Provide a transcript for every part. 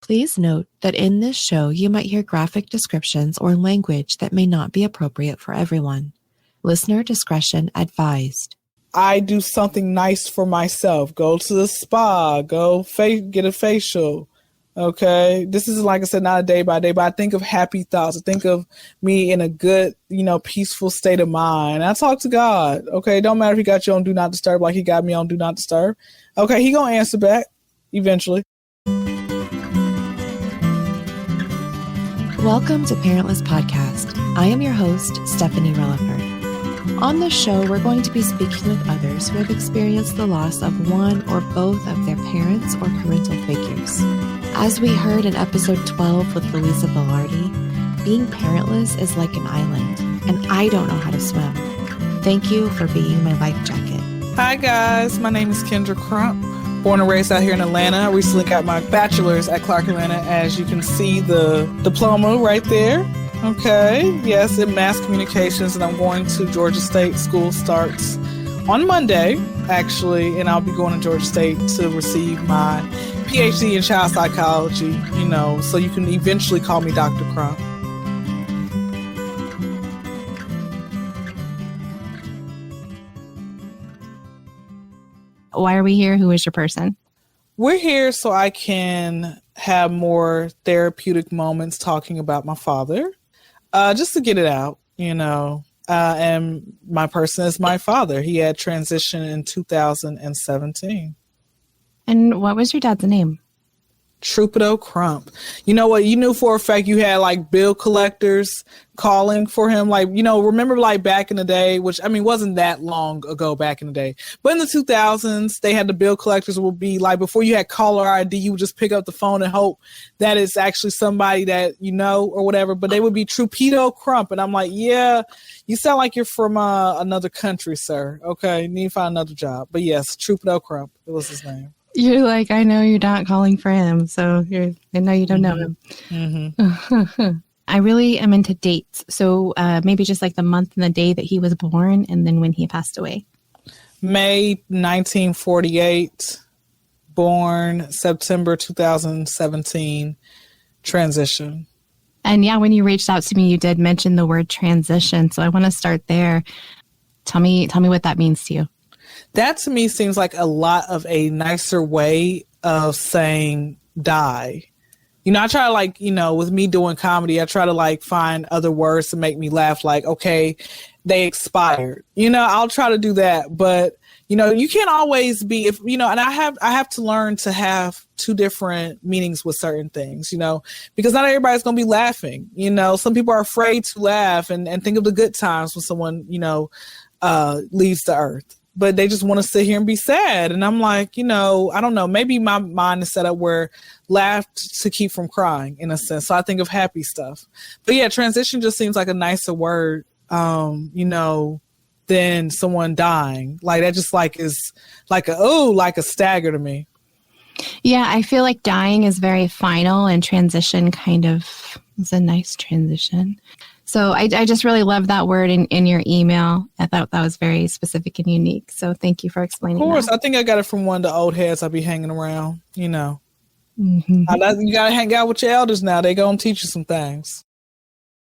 Please note that in this show, you might hear graphic descriptions or language that may not be appropriate for everyone. Listener discretion advised. I do something nice for myself. Go to the spa, get a facial. Okay. This is, like I said, not a day by day, but I think of happy thoughts. I think of me in a good, peaceful state of mind. I talk to God. Okay. Don't matter if he got you on Do Not Disturb like he got me on Do Not Disturb. Okay. He gonna answer back eventually. Welcome to Parentless Podcast. I am your host, Stephanie Relaford. On this show, we're going to be speaking with others who have experienced the loss of one or both of their parents or parental figures. As we heard in episode 12 with Louisa Velarde, being parentless is like an island, and I don't know how to swim. Thank you for being my life jacket. Hi guys, my name is Kyndra Crump. Born and raised out here in Atlanta. I recently got my bachelor's at Clark Atlanta. As you can see the diploma right there. Okay, yes, in mass communications, and I'm going to Georgia State. School starts on Monday, actually, and I'll be going to Georgia State to receive my PhD in child psychology, so you can eventually call me Dr. Crump. Why are we here? Who is your person? We're here so I can have more therapeutic moments talking about my father, just to get it out, and my person is my father. He had transitioned in 2017. And what was your dad's name? Trupiedo Crump. You know what? You knew for a fact you had like bill collectors calling for him. Like, remember like back in the day, which wasn't that long ago back in the day, but in the 2000s, they had the bill collectors would be like, before you had caller ID, you would just pick up the phone and hope that it's actually somebody that or whatever, but they would be Trupiedo Crump. And I'm like, yeah, you sound like you're from another country, sir. Okay. Need to find another job. But yes, Trupiedo Crump. It was his name. You're like, I know you're not calling for him, so I know you don't know him. Mm-hmm. I really am into dates, so maybe just like the month and the day that he was born, and then when he passed away. May 1948, born September 2017, transition. And yeah, when you reached out to me, you did mention the word transition, so I want to start there. Tell me what that means to you. That to me seems like a lot of a nicer way of saying die. I try to with me doing comedy, I try to find other words to make me laugh. Like, okay, they expired. I'll try to do that. But, you can't always be, and I have to learn to have two different meanings with certain things, because not everybody's going to be laughing. Some people are afraid to laugh and think of the good times when someone, leaves the earth. But they just want to sit here and be sad. And I'm like, I don't know, maybe my mind is set up where laugh to keep from crying in a sense. So I think of happy stuff. But yeah, transition just seems like a nicer word, than someone dying. Like that just is like a stagger to me. Yeah, I feel like dying is very final and transition kind of is a nice transition. So I just really love that word in your email. I thought that was very specific and unique. So thank you for explaining that. Of course, I think I got it from one of the old heads I be hanging around, Mm-hmm. You got to hang out with your elders now. They going to teach you some things.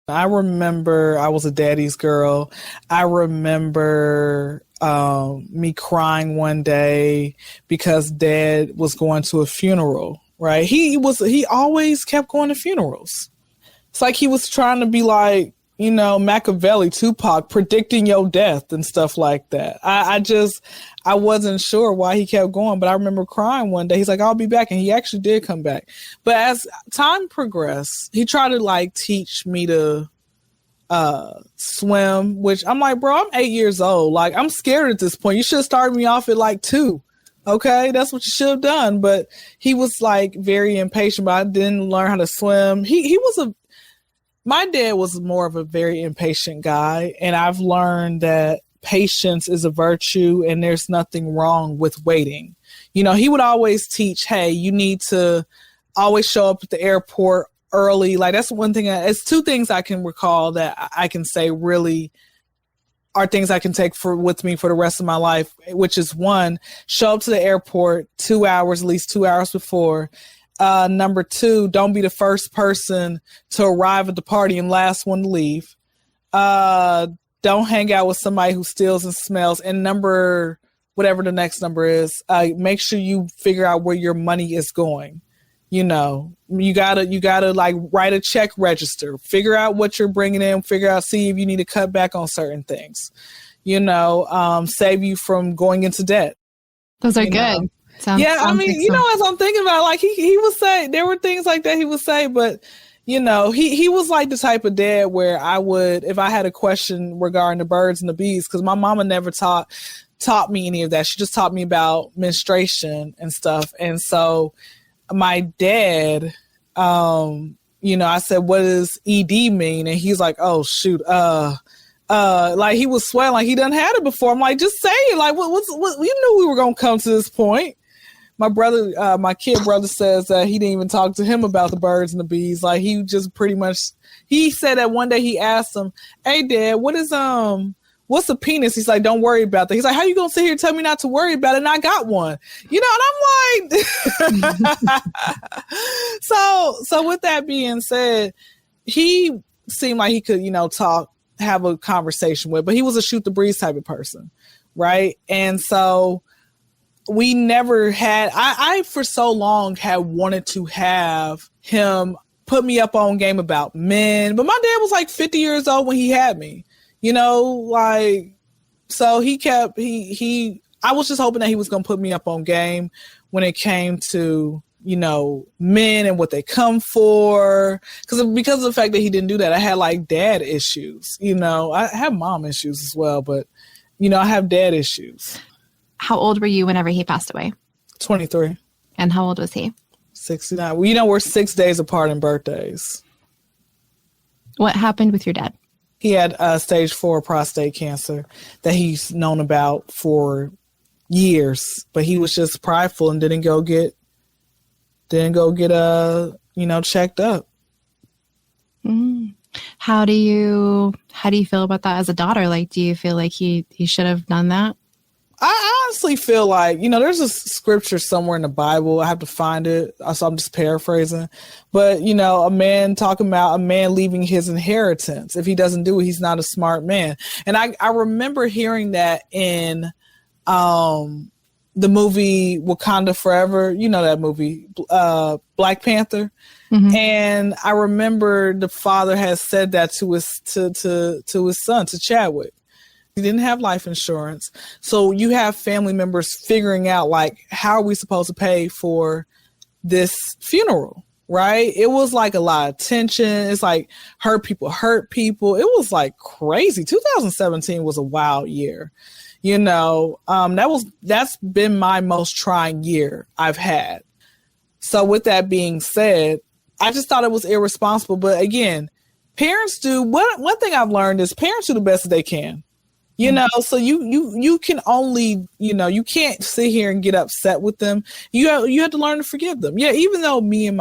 I remember I was a daddy's girl. I remember me crying one day because dad was going to a funeral, right? He always kept going to funerals. It's like he was trying to be like, Machiavelli, Tupac, predicting your death and stuff like that. I wasn't sure why he kept going, but I remember crying one day. He's like, I'll be back. And he actually did come back. But as time progressed, he tried to teach me to swim, which I'm like, bro, I'm 8 years old. Like, I'm scared at this point. You should have started me off at 2. Okay, that's what you should have done. But he was very impatient, but I didn't learn how to swim. My dad was more of a very impatient guy, and I've learned that patience is a virtue and there's nothing wrong with waiting. He would always teach, hey, you need to always show up at the airport early. Like, that's one thing. It's two things I can recall that I can say really are things I can take with me for the rest of my life, which is one, show up to the airport 2 hours, at least 2 hours before. Number 2, don't be the first person to arrive at the party and last one to leave. Don't hang out with somebody who steals and smells. And number, whatever the next number is, make sure you figure out where your money is going. You gotta like write a check register, figure out what you're bringing in, see if you need to cut back on certain things, save you from going into debt. Those are good. Sounds as I'm thinking about it, like he would say, there were things like that he would say, but he was like the type of dad where I would, if I had a question regarding the birds and the bees, because my mama never taught me any of that. She just taught me about menstruation and stuff. And so my dad, I said, what does ED mean? And he's like, oh shoot, like he was sweating like he done had it before. I'm like, just say it. Like, what we knew we were gonna come to this point. My brother, my kid brother says that he didn't even talk to him about the birds and the bees. Like he just pretty much, he said that one day he asked him, hey Dad, what's a penis? He's like, don't worry about that. He's like, how you gonna sit here and tell me not to worry about it? And I got one, and I'm like, so with that being said, he seemed like he could, have a conversation with, but he was a shoot the breeze type of person. Right. And so we never had, I for so long had wanted to have him put me up on game about men, but my dad was like 50 years old when he had me, so I was just hoping that he was going to put me up on game when it came to, men and what they come for. Because of the fact that he didn't do that, I had like dad issues, I have mom issues as well, but, I have dad issues. How old were you whenever he passed away? 23. And how old was he? 69. Well, we're 6 days apart in birthdays. What happened with your dad? He had stage 4 prostate cancer that he's known about for years, but he was just prideful and didn't go get checked up. How do you feel about that as a daughter? Like, do you feel like he should have done that? I honestly feel like, there's a scripture somewhere in the Bible. I have to find it. So I'm just paraphrasing. But, a man talking about a man leaving his inheritance. If he doesn't do it, he's not a smart man. And I remember hearing that in the movie Wakanda Forever. You know that movie, Black Panther. Mm-hmm. And I remember the father has said that to his son, to Chadwick. He didn't have life insurance. So you have family members figuring out, like, how are we supposed to pay for this funeral, right? It was like a lot of tension. It's like hurt people. It was like crazy. 2017 was a wild year. That's been my most trying year I've had. So with that being said, I just thought it was irresponsible. But again, parents do, one thing I've learned is parents do the best that they can. So you can only, you can't sit here and get upset with them. You have to learn to forgive them. Yeah. Even though me and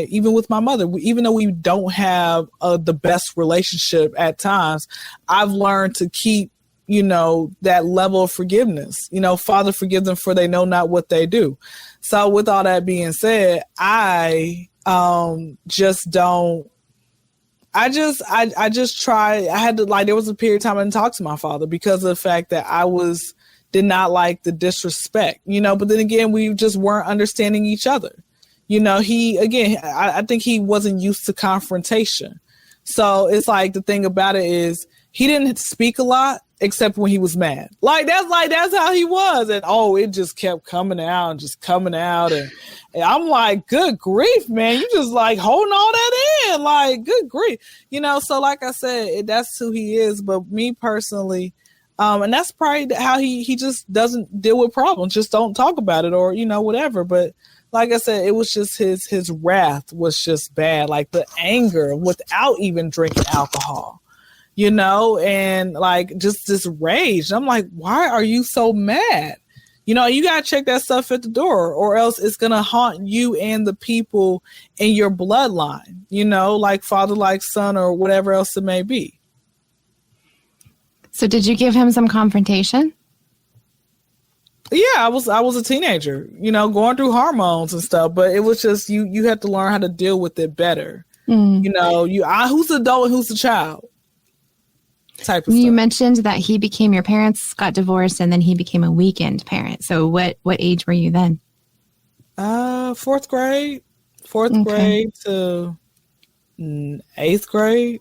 even with my mother, even though we don't have the best relationship at times, I've learned to keep, that level of forgiveness, Father, forgive them for they know not what they do. So with all that being said, I just don't, I just try. I had to, like, there was a period of time I didn't talk to my father because of the fact that did not like the disrespect, but then again, we just weren't understanding each other. I think he wasn't used to confrontation. So it's like, the thing about it is he didn't speak a lot except when he was mad. That's how he was. And it just kept coming out. And I'm like, good grief, man. You just like holding all that in, like, good grief. So like I said, that's who he is. But me personally, and that's probably how he just doesn't deal with problems. Just don't talk about it or, whatever. But like I said, it was just his wrath was just bad. Like the anger without even drinking alcohol. And like just this rage. I'm like, why are you so mad? You got to check that stuff at the door or else it's going to haunt you and the people in your bloodline, like father, like son, or whatever else it may be. So did you give him some confrontation? Yeah, I was a teenager, going through hormones and stuff, but it was just you had to learn how to deal with it better. Who's the adult and who's the child type of You stuff. mentioned that your parents got divorced and then he became a weekend parent. So what age were you then? Fourth grade to 8th grade.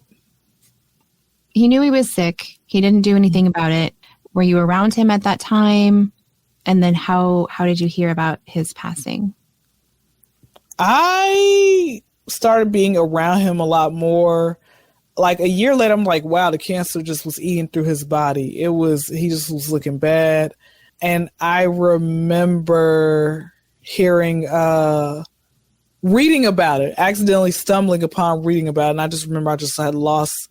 He knew he was sick. He didn't do anything about it. Were you around him at that time? And then how did you hear about his passing? I started being around him a lot more. Like a year later, I'm like, wow, the cancer just was eating through his body. He just was looking bad. And I remember reading about it, accidentally stumbling upon reading about it. And I just remember I just had lost,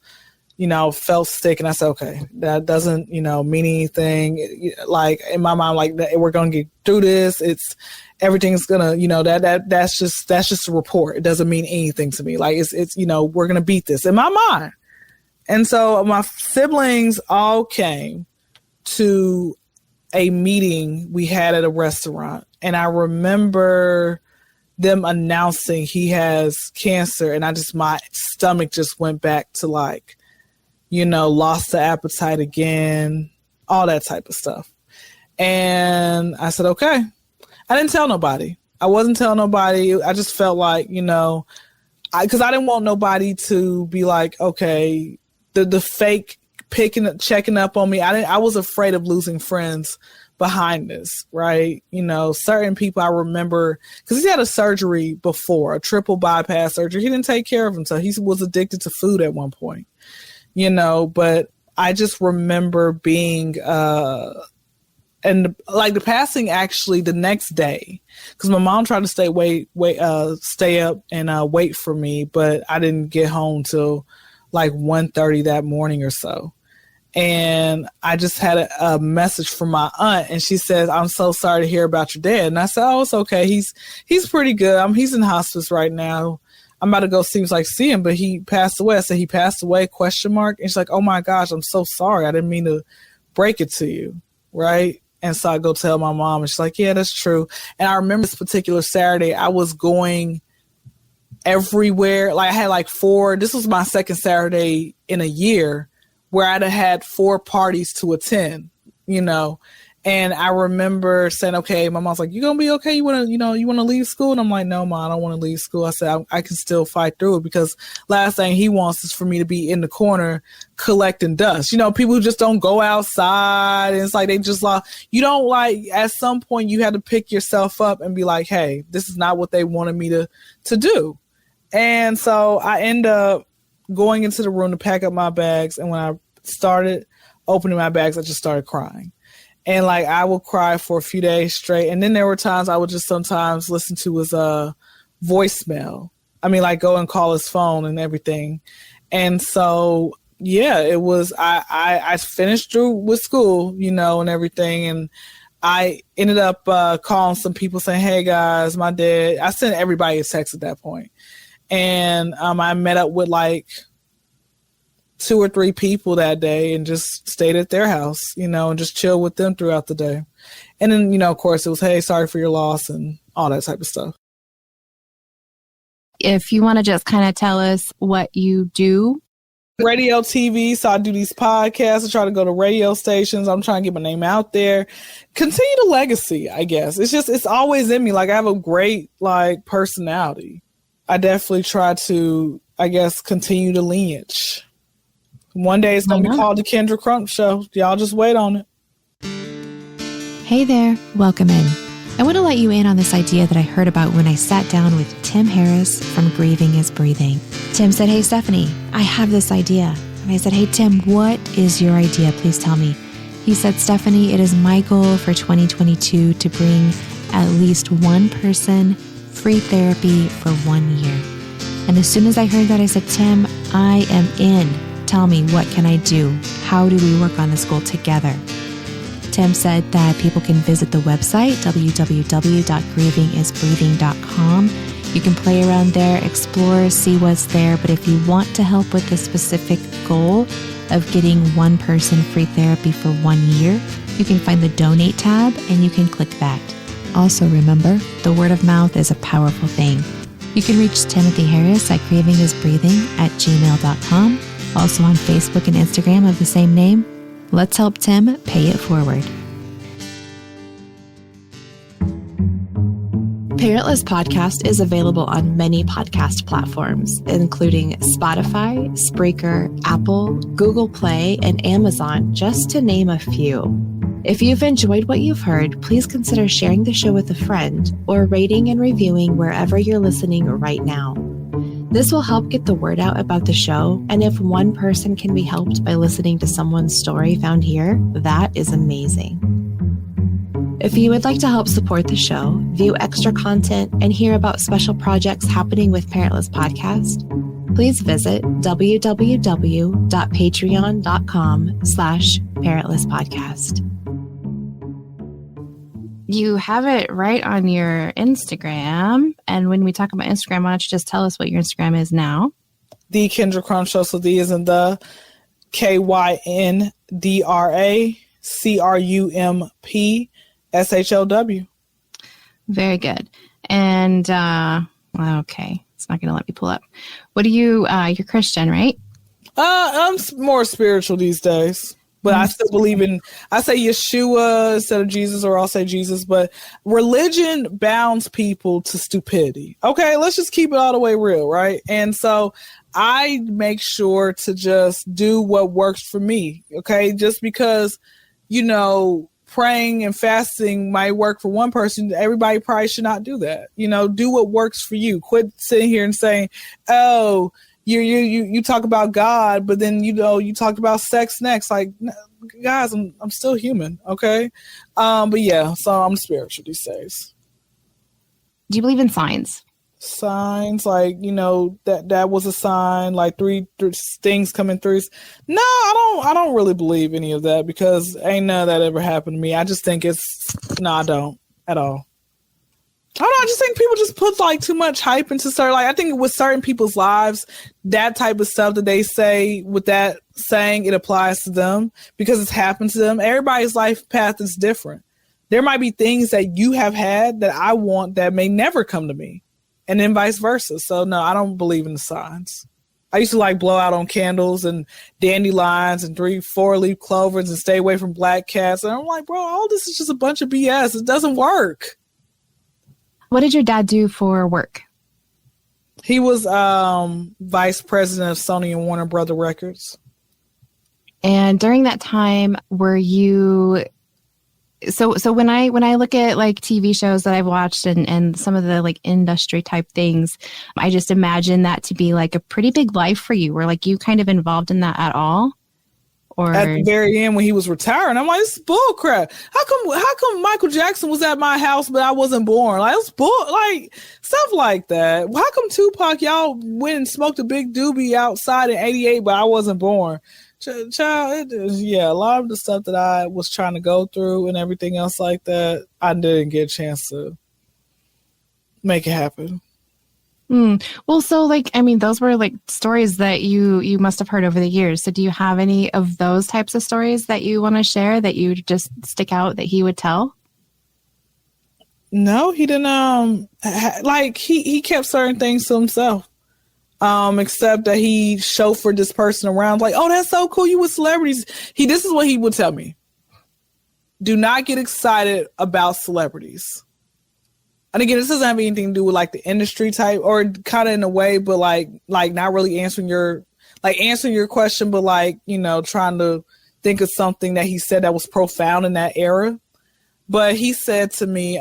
felt sick. And I said, okay, that doesn't, mean anything. Like in my mind, like we're going to get through this. Everything's gonna, that's just a report. It doesn't mean anything to me. Like it's we're going to beat this in my mind. And so my siblings all came to a meeting we had at a restaurant. And I remember them announcing he has cancer. And my stomach just went back to like, lost the appetite again, all that type of stuff. And I said, okay. I didn't tell nobody. I wasn't telling nobody. I just felt like, because I didn't want nobody to be like, okay, the fake checking up on me. I was afraid of losing friends behind this, right? Certain people I remember, because he had a surgery before, a triple bypass surgery. He didn't take care of himself. He was addicted to food at one point, but I just remember being, and like the passing actually the next day, because my mom tried to stay up and wait for me, but I didn't get home till like 1:30 that morning or so. And I just had a message from my aunt, and she says, "I'm so sorry to hear about your dad." And I said, "Oh, it's okay. He's pretty good. He's in hospice right now. I'm about to go see him, but he passed away." I said, "He passed away?" ? And she's like, "Oh my gosh, I'm so sorry. I didn't mean to break it to you." Right. And so I go tell my mom, and she's like, "Yeah, that's true." And I remember this particular Saturday, I was going everywhere. Like I had like this was my second Saturday in a year where I'd had 4 parties to attend, And I remember saying, okay, my mom's like, "You gonna be okay? You wanna leave school?" And I'm like, "No, Mom, I don't want to leave school." I said, I can still fight through it, because last thing he wants is for me to be in the corner collecting dust. People who just don't go outside, and it's like they just you don't like, at some point you had to pick yourself up and be like, hey, this is not what they wanted me to do. And so I end up going into the room to pack up my bags. And when I started opening my bags, I just started crying. And like I would cry for a few days straight. And then there were times I would just sometimes listen to his voicemail. I mean, like go and call his phone and everything. And so, yeah, it was, I finished through with school, and everything. And I ended up calling some people saying, "Hey guys, my dad," I sent everybody a text at that point. And I met up with like 2 or 3 people that day and just stayed at their house, and just chill with them throughout the day. And then, of course, it was, "Hey, sorry for your loss," and all that type of stuff. If you want to just kind of tell us what you do. Radio, TV. So I do these podcasts. I try to go to radio stations. I'm trying to get my name out there. Continue the legacy, I guess. It's always in me. Like I have a great like personality. I definitely try to, I guess, continue the lineage. One day it's going to be called the Kyndra Crump Show. Y'all just wait on it. Hey there, welcome in. I want to let you in on this idea that I heard about when I sat down with Tim Harris from Grieving is Breathing. Tim said, "Hey, Stephanie, I have this idea." And I said, "Hey, Tim, what is your idea? Please tell me." He said, "Stephanie, it is my goal for 2022 to bring at least one person free therapy for 1 year." And as soon as I heard that, I said, "Tim, I am in. Tell me, what can I do? How do we work on this goal together?" Tim said that people can visit the website, www.grievingisbreathing.com. You can play around there, explore, see what's there. But if you want to help with the specific goal of getting one person free therapy for 1 year, you can find the donate tab and you can click that. Also remember, the word of mouth is a powerful thing. You can reach Timothy Harris at grievingIsBreathing@gmail.com. Also on Facebook and Instagram of the same name. Let's help Tim pay it forward. Parentless Podcast is available on many podcast platforms, including Spotify, Spreaker, Apple, Google Play, and Amazon, just to name a few. If you've enjoyed what you've heard, please consider sharing the show with a friend or rating and reviewing wherever you're listening right now. This will help get the word out about the show, and if one person can be helped by listening to someone's story found here, that is amazing. If you would like to help support the show, view extra content, and hear about special projects happening with Parentless Podcast, please visit www.patreon.com/parentlesspodcast. You have it right on your Instagram. And when we talk about Instagram, why don't you just tell us what your Instagram is now? The Kyndra Crump Show. So the is in the KYNDRACRUMPSHOW. Very good. And, okay. It's not going to let me pull up. What do you, you're Christian, right? I'm more spiritual these days. But I still believe I say Yeshua instead of Jesus, or I'll say Jesus. But religion bounds people to stupidity. Okay, let's just keep it all the way real, right? And so I make sure to just do what works for me. Okay, just because, praying and fasting might work for one person, everybody probably should not do that. Do what works for you. Quit sitting here and saying, oh, you talk about God, but then you talk about sex next. Like, guys, I'm still human, okay? But yeah, so I'm spiritual these days. Do you believe in signs? Signs, like that was a sign, like three things coming through. No, I don't really believe any of that, because ain't none of that ever happened to me. I just think I don't at all. I don't know. I just think people just put like too much hype into certain, I think with certain people's lives, that type of stuff that they say with that saying, it applies to them because it's happened to them. Everybody's life path is different. There might be things that you have had that I want that may never come to me, and then vice versa. So no, I don't believe in the signs. I used to blow out on candles and dandelions and 3-4-leaf clovers and stay away from black cats. And I'm like, bro, all this is just a bunch of BS. It doesn't work. What did your dad do for work? He was vice president of Sony and Warner Brother Records. And during that time, were you... So when I look at TV shows that I've watched and some of the industry type things, I just imagine that to be a pretty big life for you. Were you kind of involved in that at all? Or at the very end when he was retiring, I'm like, this is bull crap. How come Michael Jackson was at my house but I wasn't born? It's stuff like that. How come Tupac, y'all went and smoked a big doobie outside in '88 but I wasn't born? Child, a lot of the stuff that I was trying to go through and everything else like that, I didn't get a chance to make it happen. Well, so those were stories that you must have heard over the years. So do you have any of those types of stories that you want to share that you just stick out that he would tell? No, he didn't. He kept certain things to himself. Except that he chauffeured this person around oh, that's so cool. You with celebrities. This is what he would tell me. Do not get excited about celebrities. And again, this doesn't have anything to do with the industry type, or kind of in a way, but not really answering your question, but trying to think of something that he said that was profound in that era. But he said to me,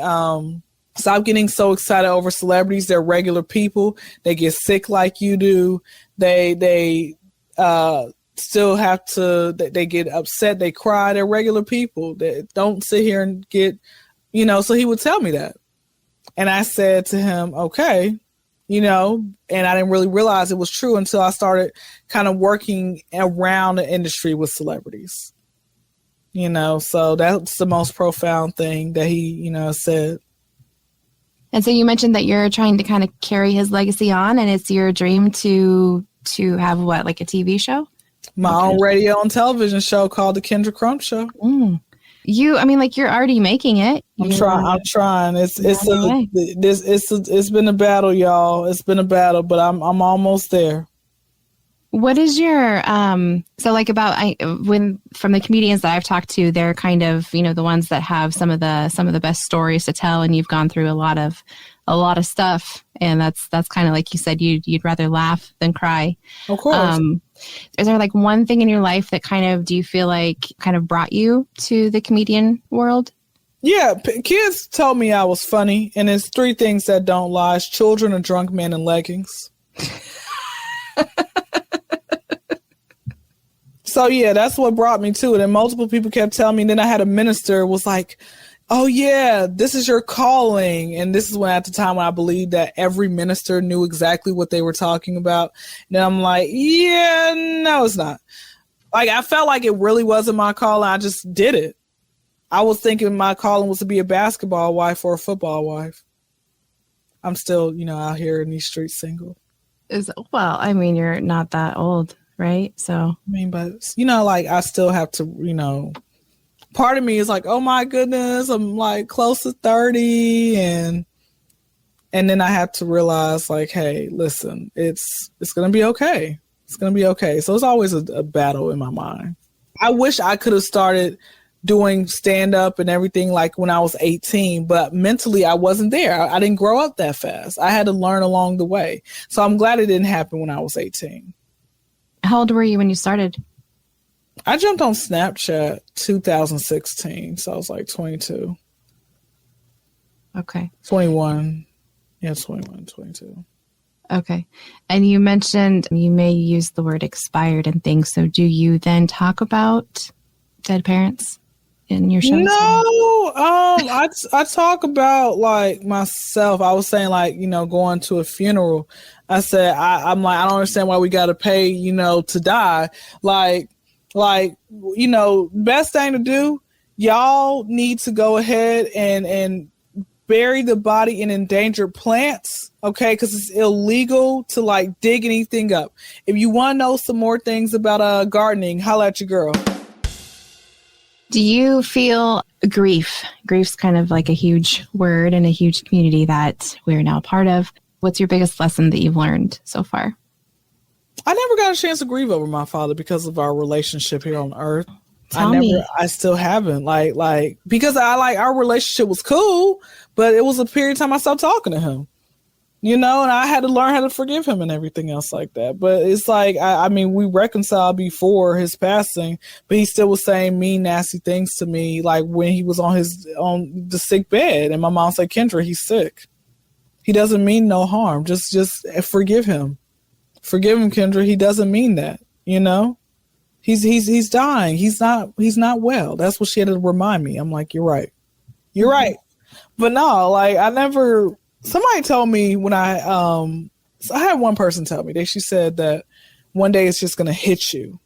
stop getting so excited over celebrities. They're regular people. They get sick like you do. They still have to, they get upset. They cry. They're regular people. They don't sit here and get, so he would tell me that. And I said to him, okay, and I didn't really realize it was true until I started kind of working around the industry with celebrities, so that's the most profound thing that he, said. And so you mentioned that you're trying to kind of carry his legacy on, and it's your dream to have what, a TV show? My own radio and television show called The Kyndra Crump Show. you're already making it. I'm trying. It's been a battle, y'all. It's been a battle, but I'm almost there. What is your from the comedians that I've talked to, they're kind of, the ones that have some of the best stories to tell, and you've gone through a lot of stuff, and that's kind of like you said, you'd rather laugh than cry. Of course. Is there like one thing in your life that do you feel like kind of brought you to the comedian world? Yeah, kids told me I was funny, and it's 3 things that don't lie: children, a drunk man, and leggings. So yeah, that's what brought me to it. And multiple people kept telling me. And then I had a minister was like, "Oh yeah, this is your calling." And this is when, at the time, when I believed that every minister knew exactly what they were talking about. And I'm like, yeah, no, it's not. Like, I felt like it really wasn't my calling. I just did it. I was thinking my calling was to be a basketball wife or a football wife. I'm still, out here in these streets single. You're not that old, right? So, but like, I still have to, part of me is like, oh my goodness, I'm like close to 30. And then I have to realize, like, hey, listen, it's going to be okay. It's going to be okay. So it's always a battle in my mind. I wish I could have started doing stand-up and everything like when I was 18, but mentally I wasn't there. I didn't grow up that fast. I had to learn along the way. So I'm glad it didn't happen when I was 18. How old were you when you started? I jumped on Snapchat 2016, so I was like 22. Okay. 21. Yeah, 21, 22. Okay. And you mentioned you may use the word expired and things. So do you then talk about dead parents in your shows? No, I talk about like myself. I was saying like, going to a funeral. I said, I'm like, I don't understand why we got to pay, to die. Best thing to do, y'all need to go ahead and bury the body in endangered plants, okay? Because it's illegal to like dig anything up. If you want to know some more things about gardening, holla at your girl. Do you feel grief? Grief's kind of like a huge word in a huge community that we're now a part of. What's your biggest lesson that you've learned so far? I never got a chance to grieve over my father because of our relationship here on Earth. I still haven't because our relationship was cool, but it was a period of time I stopped talking to him, and I had to learn how to forgive him and everything else like that. But it's like, we reconciled before his passing, but he still was saying mean, nasty things to me. Like when he was on the sick bed and my mom said, Kyndra, he's sick. He doesn't mean no harm. Just forgive him. Forgive him, Kyndra. He doesn't mean that, He's dying. He's not well. That's what she had to remind me. I'm like, you're right. You're right. But no, somebody told me when I had one person tell me she said that one day it's just going to hit you,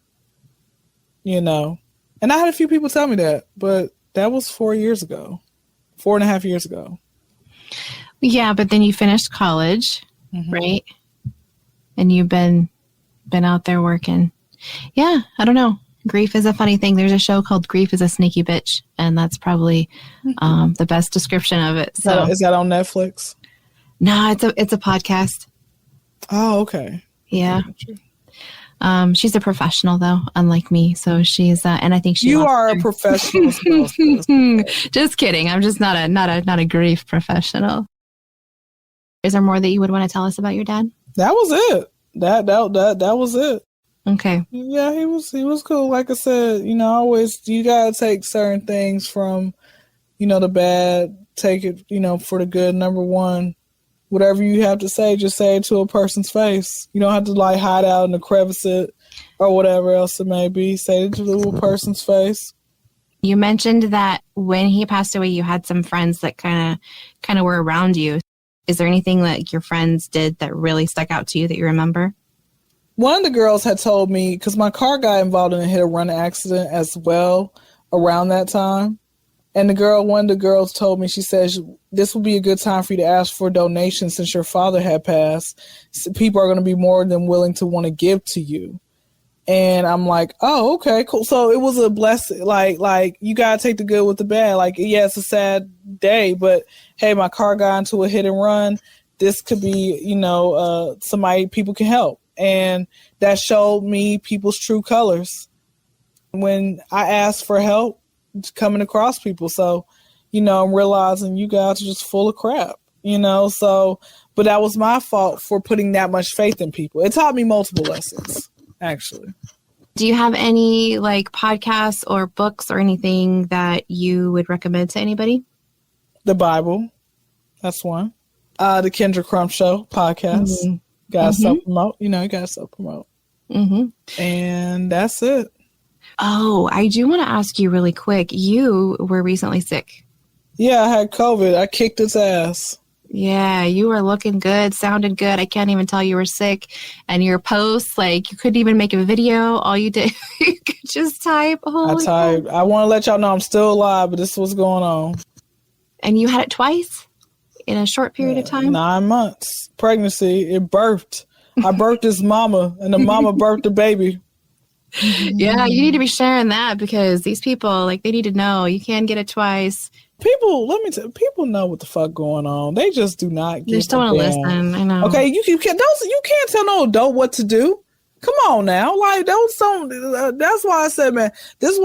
and I had a few people tell me that, but that was 4.5 years ago. Yeah. But then you finished college, right? And you've been out there working. Yeah, I don't know. Grief is a funny thing. There's a show called Grief is a Sneaky Bitch, and that's probably the best description of it. So is that on Netflix? No, it's a podcast. Oh, okay. Yeah. She's a professional though, unlike me. So she's and I think you are a professional. Just kidding. I'm just not a grief professional. Is there more that you would want to tell us about your dad? That was it. That was it. Okay. Yeah, he was cool. Like I said, always you gotta take certain things from, the bad, take it, for the good. Number one, whatever you have to say, just say it to a person's face. You don't have to hide out in the crevice or whatever else it may be. Say it to the little person's face. You mentioned that when he passed away, you had some friends that kind of were around you. Is there anything that your friends did that really stuck out to you that you remember? One of the girls had told me, because my car got involved in a hit-and-run accident as well around that time. And one of the girls told me, she says, this would be a good time for you to ask for donations since your father had passed. So people are going to be more than willing to want to give to you. And I'm like, oh, okay, cool. So it was a blessing. Like you gotta take the good with the bad. Like, yeah, it's a sad day, but hey, my car got into a hit and run. This could be, somebody people can help. And that showed me people's true colors when I asked for help coming across people. So, I'm realizing you guys are just full of crap, so, but that was my fault for putting that much faith in people. It taught me multiple lessons, actually. Do you have any like podcasts or books or anything that you would recommend to anybody? The Bible. That's one. The Kyndra Crump Show podcast. Mm-hmm. Gotta self-promote. You gotta self-promote. Mm-hmm. And that's it. Oh, I do want to ask you really quick. You were recently sick. Yeah, I had COVID. I kicked its ass. Yeah, you were looking good, sounded good. I can't even tell you were sick. And your posts, like, you couldn't even make a video. All you did, you could just type. I typed. I want to let y'all know I'm still alive, but this is what's going on. And you had it twice in a short period of time? 9 months. Pregnancy. It birthed. I birthed this mama, and the mama birthed the baby. Yeah, you need to be sharing that because these people, like, they need to know you can get it twice. People, let me tell you, people know what the fuck going on. They just do not. They just don't want to listen. I know. Okay, you can't tell no adult what to do. Come on now, like that's why I said, man, this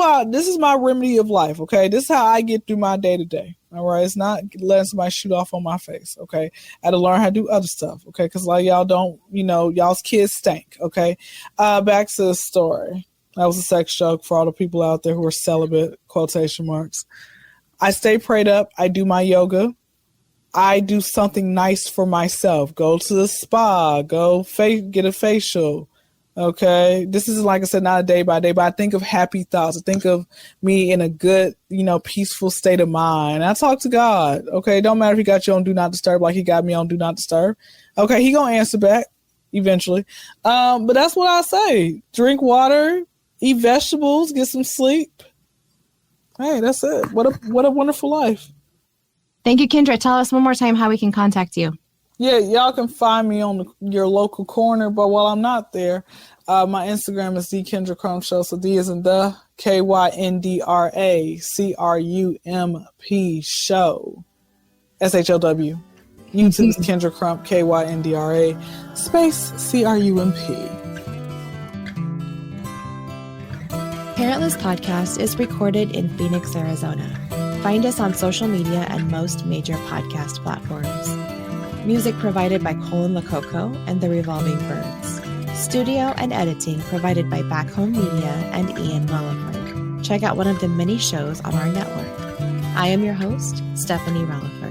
is my remedy of life. Okay, this is how I get through my day to day. All right, it's not letting somebody shoot off on my face. Okay, I had to learn how to do other stuff. Okay, because like y'all don't, y'all's kids stink. Okay, back to the story. That was a sex joke for all the people out there who are celibate, quotation marks. I stay prayed up. I do my yoga. I do something nice for myself. Go to the spa. Go get a facial. Okay. This is, like I said, not a day by day, but I think of happy thoughts. I think of me in a good, peaceful state of mind. I talk to God. Okay. Don't matter if he got you on Do Not Disturb like he got me on Do Not Disturb. Okay. He going to answer back eventually. But that's what I say. Drink water, eat vegetables, get some sleep. Hey, that's it. What a wonderful life. Thank you, Kyndra. Tell us one more time how we can contact you. Yeah, y'all can find me on your local corner, but while I'm not there, my Instagram is the Kyndra Crump Show. So D is in the KYNDRA CRUMP show. SHOW. YouTube is Kyndra Crump KYNDRA space CRUMP. Parentless podcast is recorded in Phoenix, Arizona. Find us on social media and most major podcast platforms. Music provided by Colin Lococo and the Revolving Birds. Studio and editing provided by Back Home Media and Ian Rutherford. Check out one of the many shows on our network. I am your host, Stephanie Rutherford.